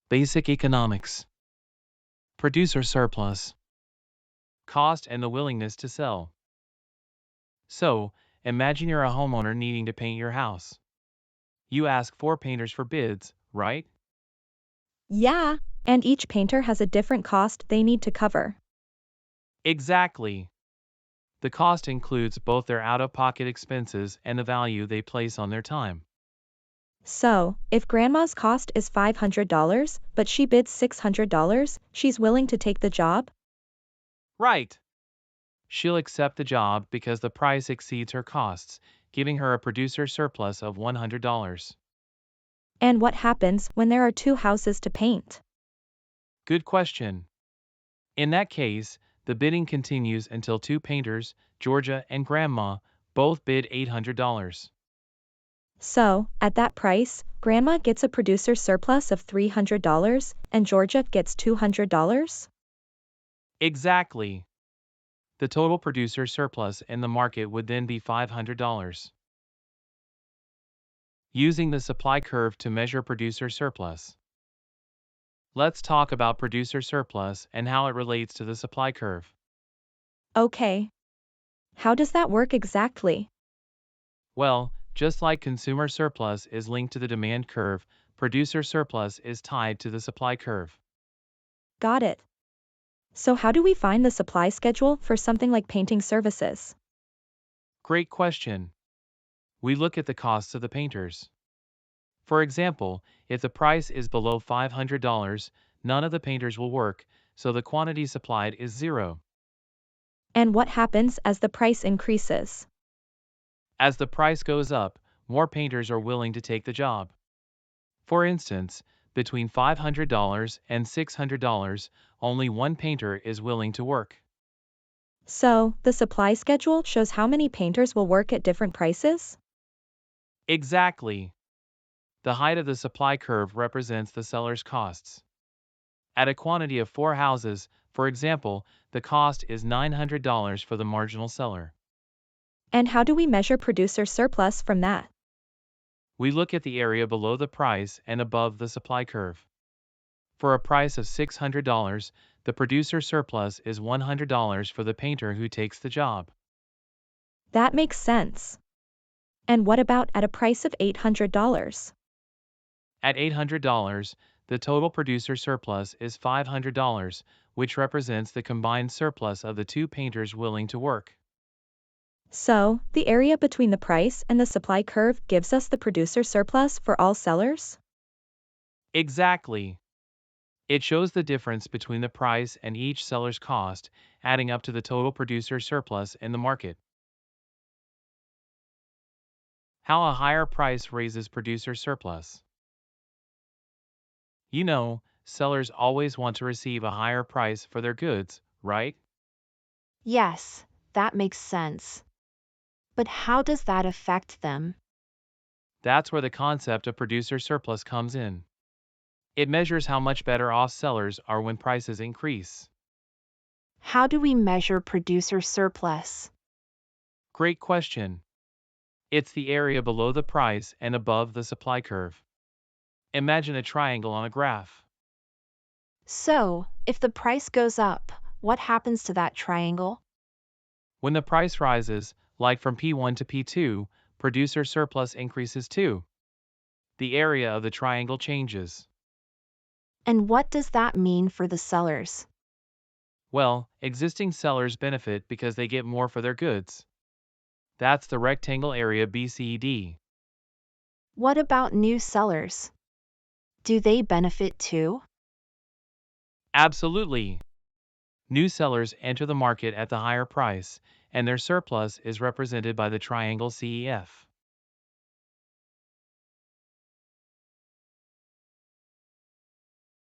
Basic economics. Producer surplus. Cost and the willingness to sell. So, imagine you're a homeowner needing to paint your house. You ask 4 painters for bids, right? Yeah, and each painter has a different cost they need to cover. Exactly. The cost includes both their out-of-pocket expenses and the value they place on their time. So, if grandma's cost is $500, but she bids $600, she's willing to take the job? Right. She'll accept the job because the price exceeds her costs, giving her a producer surplus of $100. And what happens when there are two houses to paint? Good question. In that case, the bidding continues until 2 painters, Georgia and Grandma, both bid $800. So, at that price, grandma gets a producer surplus of $300 and Georgia gets $200? Exactly. The total producer surplus in the market would then be $500. Using the supply curve to measure producer surplus. Let's talk about producer surplus and how it relates to the supply curve. Okay. How does that work exactly? Well, just like consumer surplus is linked to the demand curve, producer surplus is tied to the supply curve. Got it. So how do we find the supply schedule for something like painting services? Great question. We look at the costs of the painters. For example, if the price is below $500, none of the painters will work, so the quantity supplied is zero. And what happens as the price increases? As the price goes up, more painters are willing to take the job. For instance, between $500 and $600, only one painter is willing to work. So, the supply schedule shows how many painters will work at different prices? Exactly. The height of the supply curve represents the seller's costs. At a quantity of 4 houses, for example, the cost is $900 for the marginal seller. And how do we measure producer surplus from that? We look at the area below the price and above the supply curve. For a price of $600, the producer surplus is $100 for the painter who takes the job. That makes sense. And what about at a price of $800? At $800, the total producer surplus is $500, which represents the combined surplus of the 2 painters willing to work. So, the area between the price and the supply curve gives us the producer surplus for all sellers? Exactly. It shows the difference between the price and each seller's cost, adding up to the total producer surplus in the market. How a higher price raises producer surplus. Sellers always want to receive a higher price for their goods, right? Yes, that makes sense. But how does that affect them? That's where the concept of producer surplus comes in. It measures how much better off sellers are when prices increase. How do we measure producer surplus? Great question. It's the area below the price and above the supply curve. Imagine a triangle on a graph. So, if the price goes up, what happens to that triangle? When the price rises, like from P1 to P2, producer surplus increases too. The area of the triangle changes. And what does that mean for the sellers? Well, existing sellers benefit because they get more for their goods. That's the rectangle area BCD. What about new sellers? Do they benefit too? Absolutely. New sellers enter the market at the higher price, and their surplus is represented by the triangle CEF.